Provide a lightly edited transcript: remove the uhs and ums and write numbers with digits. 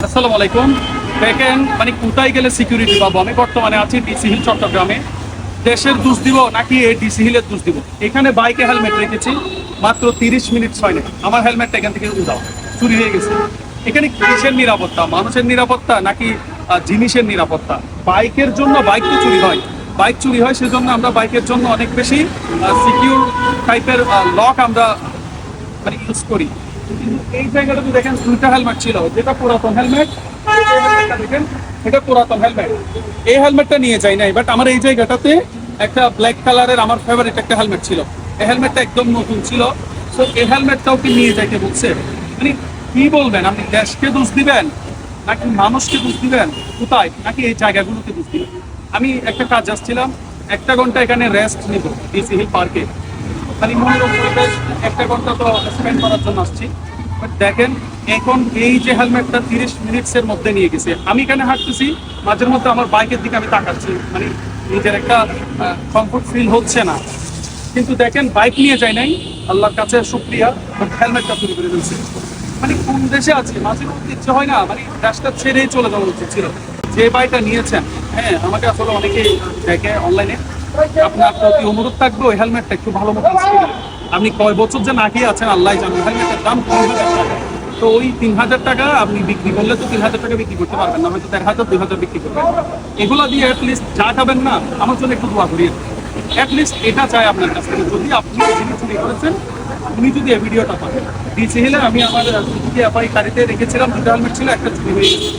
আসসালামু আলাইকুম। দেখেন মানে কোথায় গেলে সিকিউরিটি পাবো? আমি বর্তমানে আছি ডিসি হিল চট্টগ্রামে। দেশের দোষ দিব নাকি এই ডিসি হিলের দোষ দিব? এখানে বাইকে হেলমেট রেখেছি, মাত্র 30 মিনিট হয় না, আমার হেলমেটটা এখান থেকে উধাও, চুরি হয়ে গেছে। এখানে কিসের নিরাপত্তা? মানুষের নিরাপত্তা নাকি জিনিসের নিরাপত্তা? বাইকের জন্য বাইক তো চুরি হয়, বাইক চুরি হয়, সেজন্য আমরা বাইকের জন্য অনেক বেশি সিকিউর টাইপের লক আমরা মানে ইউজ করি। কিন্তু এই জায়গাটা তো দেখেন দুইটা হেলমেট ছিল, যেটা পুরাতন হেলমেট, দেখেন এটা পুরাতন হেলমেট। এই হেলমেটটা নিয়ে যাই নাই, বাট আমার এই জায়গাটাতে একটা ব্ল্যাক কালারের আমার ফেভারিট একটা হেলমেট ছিল, এই হেলমেটটা একদম নতুন ছিল। সো এই হেলমেটটাও কি নিয়ে যাইতে বলছে? মানে কি বলবেন আপনি? দেশকে দোষ দিবেন নাকি মানুষকে দোষ দিবেন? কোথায়? নাকি এই জায়গাগুলোকে দোষ দিবেন? আমি একটা কাজ আসছিলাম, 1 ঘন্টা এখানে রেস্ট নিব ডিসি হিল পার্কে, মানে মনোরম পরিবেশ, 1 ঘন্টা তো স্পেন্ড করার জন্য আসছি। বাট দেখেন এখন এই যে হেলমেটটা 30 মিনিটসের মধ্যে নিয়ে গেছে। আমি এখানে হাঁটতেছি, মাঝের মধ্যে আমার বাইকের দিকে আমি তাকাচ্ছি, মানে নিজের একটা কমফোর্ট ফিল হচ্ছে না। কিন্তু দেখেন বাইক নিয়ে যায় নাই, আল্লাহর কাছে শুকরিয়া, বাট হেলমেটটা চুরি করে ফেলছে। মানে কোন দেশে আছে? মাঝে মধ্যে ইচ্ছে হয় না মানে দেশটা ছেড়েই চলে যাওয়া উচিত ছিল। যে বাইকটা নিয়েছেন, হ্যাঁ আমাকে আসলে অনেকেই দেখে অনলাইনে, আপনার প্রতি অনুরোধ থাকবে ওই হেলমেটটা একটু ভালো মতো ইউজ করবেন। আপনি কয় বছর যে না খেয়ে আছেন আল্লাহ জানেন। হেলমেটের দাম 3,000 টাকা, তো ওই 3,000 টাকা আপনি বিক্রি করলে তো 3,000 টাকা বিক্রি করতে পারবেন না, হয়তো 1,500 2,000 বিক্রি করবেন। এগুলো দিয়ে অ্যাটলিস্ট যা খাবেন না, আমার জন্য একটু দোয়া করিয়ে, অ্যাটলিস্ট এটা চাই আপনার কাছ থেকে। যদি আপনি যিনি চুরি করেছেন উনি যদি এই ভিডিওটা পান, ডিসি হিলে আমি আমার গাড়িতে রেখেছিলাম, দুটো হেলমেট ছিল, একটা চুরি হয়ে গেছে।